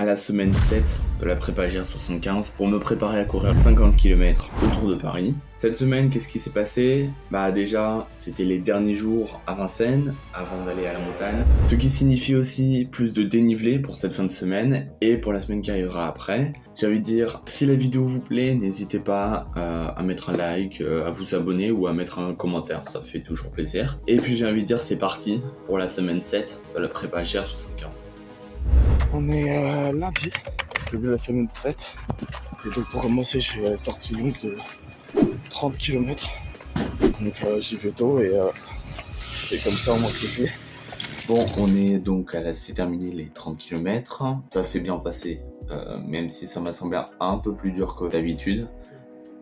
à la semaine 7 de la prépa GR75 pour me préparer à courir 50 km autour de Paris. Cette semaine, qu'est-ce qui s'est passé? Déjà, c'était les derniers jours à Vincennes, avant d'aller à la montagne. Ce qui signifie aussi plus de dénivelé pour cette fin de semaine et pour la semaine qui arrivera après. J'ai envie de dire, si la vidéo vous plaît, n'hésitez pas à mettre un like, à vous abonner ou à mettre un commentaire, ça fait toujours plaisir. Et puis j'ai envie de dire, c'est parti pour la semaine 7 de la prépa GR75. On est lundi, début de la semaine 7. Et donc pour commencer, j'ai sorti longue de 30 km. Donc j'y vais tôt et comme ça au moins c'est fait. Bon, on est donc c'est terminé les 30 km. Ça s'est bien passé, même si ça m'a semblé un peu plus dur que d'habitude.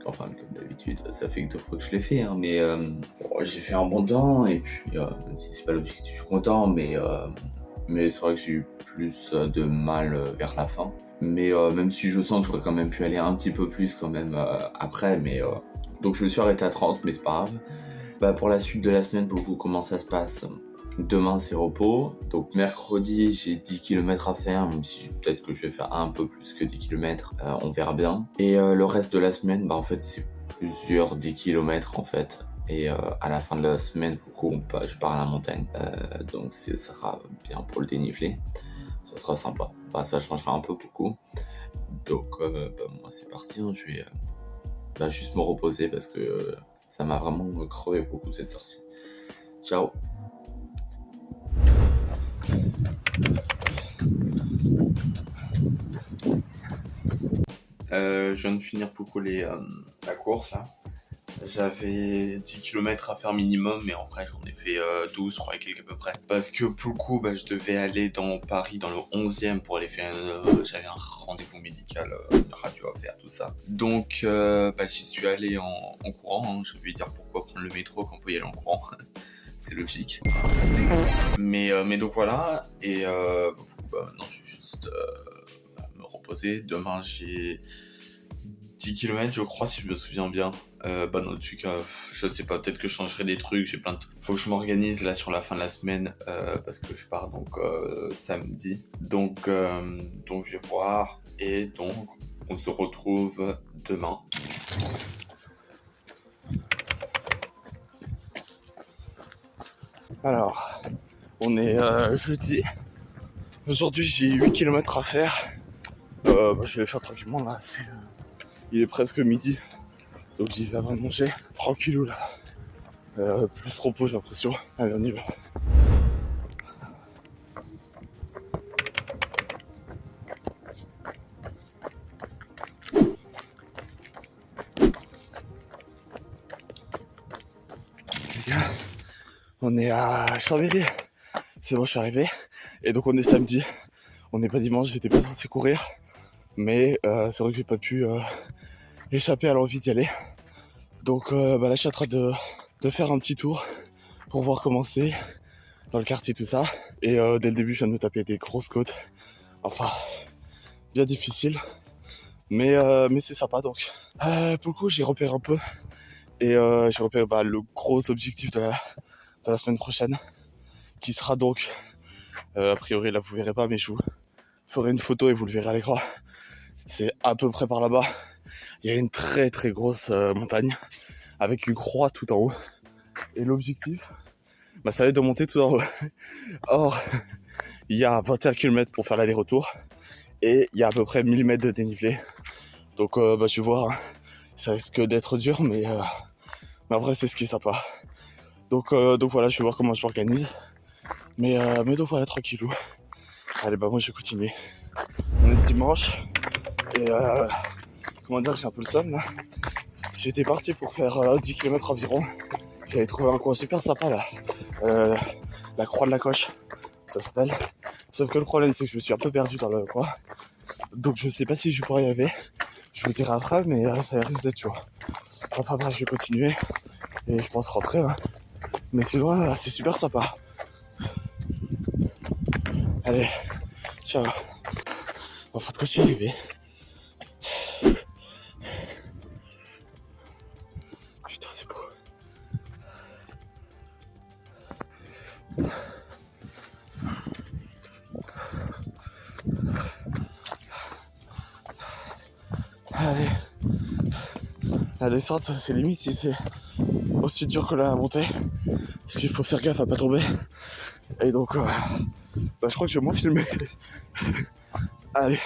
Enfin, comme d'habitude, ça fait que 2 fois que je l'ai fait, hein, mais j'ai fait un bon temps. Et puis, même si c'est pas l'objectif, je suis content, mais c'est vrai que j'ai eu plus de mal vers la fin. Mais même si je sens que j'aurais quand même pu aller un petit peu plus quand même après, donc je me suis arrêté à 30, mais c'est pas grave. Pour la suite de la semaine, pour vous, comment ça se passe? Demain c'est repos, donc mercredi j'ai 10 km à faire, même si peut-être que je vais faire un peu plus que 10 km, on verra bien. Et le reste de la semaine, en fait c'est plusieurs 10 km en fait. Et à la fin de la semaine, je pars à la montagne, donc ça sera bien pour le dénivelé, ça sera sympa. Ça changera un peu beaucoup. Donc moi c'est parti, hein. Je vais juste me reposer parce que ça m'a vraiment crevé beaucoup cette sortie. Ciao. Je viens de finir pour coller la course là. J'avais 10 km à faire minimum, mais en vrai j'en ai fait 12, je crois, et quelques à peu près. Parce que pour le coup, je devais aller dans Paris, dans le 11e, pour aller faire... j'avais un rendez-vous médical, une radio à faire, tout ça. Donc j'y suis allé en courant, hein. Je vais lui dire pourquoi prendre le métro quand on peut y aller en courant. C'est logique. Mais donc voilà, et maintenant je vais juste me reposer. Demain j'ai 10 km je crois, si je me souviens bien. Dans tout cas, je sais pas, peut-être que je changerai des trucs, j'ai plein de... Faut que je m'organise là sur la fin de la semaine, parce que je pars donc samedi. Donc je vais voir, et donc on se retrouve demain. Alors, on est jeudi. Aujourd'hui j'ai 8 km à faire. Je vais les faire tranquillement là, il est presque midi. Donc j'y vais avant de manger, tranquillou là. Plus repos j'ai l'impression. Allez, on y va. Les gars, on est à Chambéry. C'est bon, je suis arrivé. Et donc on est samedi. On n'est pas dimanche, j'étais pas censé courir. Mais c'est vrai que j'ai pas pu échapper à l'envie d'y aller. Donc là je suis en train de faire un petit tour pour voir comment c'est dans le quartier, tout ça. Et dès le début je viens de me taper des grosses côtes. Enfin, bien difficile. Mais c'est sympa donc. Pour le coup j'ai repéré un peu. Et j'ai repéré le gros objectif de la semaine prochaine. Qui sera donc, a priori là vous verrez pas, mais je vous ferai une photo et vous le verrez à l'écran. C'est à peu près par là-bas. Il y a une très très grosse montagne avec une croix tout en haut. Et l'objectif, ça va être de monter tout en haut. Or, il y a 21 km pour faire l'aller-retour. Et il y a à peu près 1000 mètres de dénivelé. Donc je vais voir, ça risque d'être dur, mais en vrai c'est ce qui est sympa. Donc voilà, je vais voir comment je m'organise. Mais donc voilà, tranquillou. Allez, moi je vais continuer. On est dimanche. Et comment dire que j'ai un peu le seum là. J'étais parti pour faire 10 km environ. J'avais trouvé un coin super sympa là. La croix de la coche, ça s'appelle. Sauf que le problème c'est que je me suis un peu perdu dans le coin. Donc je sais pas si je pourrais y arriver. Je vous dirai après, mais ça risque d'être chaud. Enfin bref, je vais continuer. Et je pense rentrer. Hein. Mais sinon, c'est super sympa. Allez, ciao. Enfin, quand je suis arrivé. Putain, c'est beau. Allez. La descente, c'est limite si c'est aussi dur que la montée. Parce qu'il faut faire gaffe à pas tomber. Et donc, je crois que je vais moins filmer. Allez.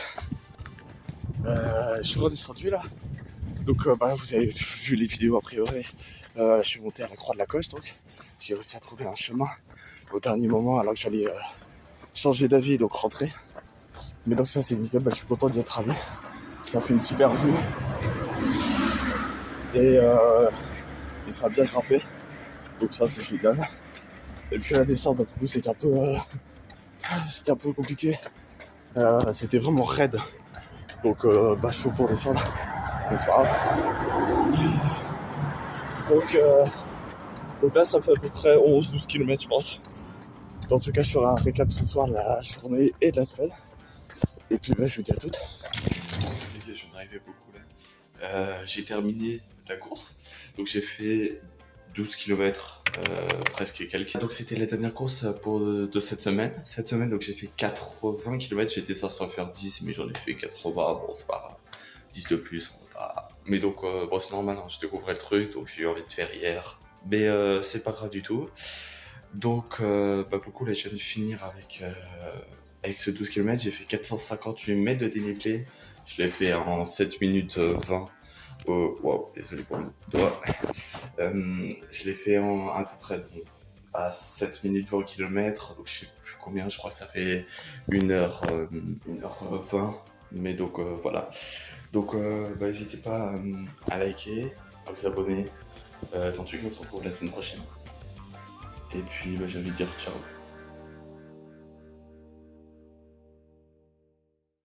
Je suis redescendu là. Donc, vous avez vu les vidéos a priori. Je suis monté à la Croix de la Coche, donc j'ai réussi à trouver un chemin au dernier moment alors que j'allais changer d'avis, donc rentrer. Mais donc ça c'est nickel, je suis content d'y être allé. Ça fait une super vue. Et ça a bien grimpé. Donc ça c'est génial. Et puis la descente, du coup c'était un peu compliqué. C'était vraiment raide. Donc chaud pour descendre. Mais c'est pas grave. Donc là ça fait à peu près 11-12 km je pense. En tout cas je ferai un récap ce soir de la journée et de la semaine. Et puis je vous dis à toutes. Les gars, j'en arrivais beaucoup là. J'ai terminé la course. Donc j'ai fait 12 km presque et quelques. Donc c'était la dernière course de cette semaine. Cette semaine donc j'ai fait 80 km. J'étais censé en faire 10 mais j'en ai fait 80. Bon c'est pas grave. 10 de plus. Mais donc c'est normal, hein, je découvrais le truc donc j'ai eu envie de faire hier. Mais c'est pas grave du tout. Donc beaucoup là je viens de finir avec ce 12 km, j'ai fait 458 mètres de dénivelé. Je l'ai fait en 7 minutes 20. Wow, désolé pour le doigt. Je l'ai fait à peu près à 7 minutes 20 km. Donc je sais plus combien, je crois que ça fait 1h20. Mais donc voilà. Donc n'hésitez pas à liker, à vous abonner. Dans tous les cas, on se retrouve la semaine prochaine. Et puis j'ai envie de dire ciao.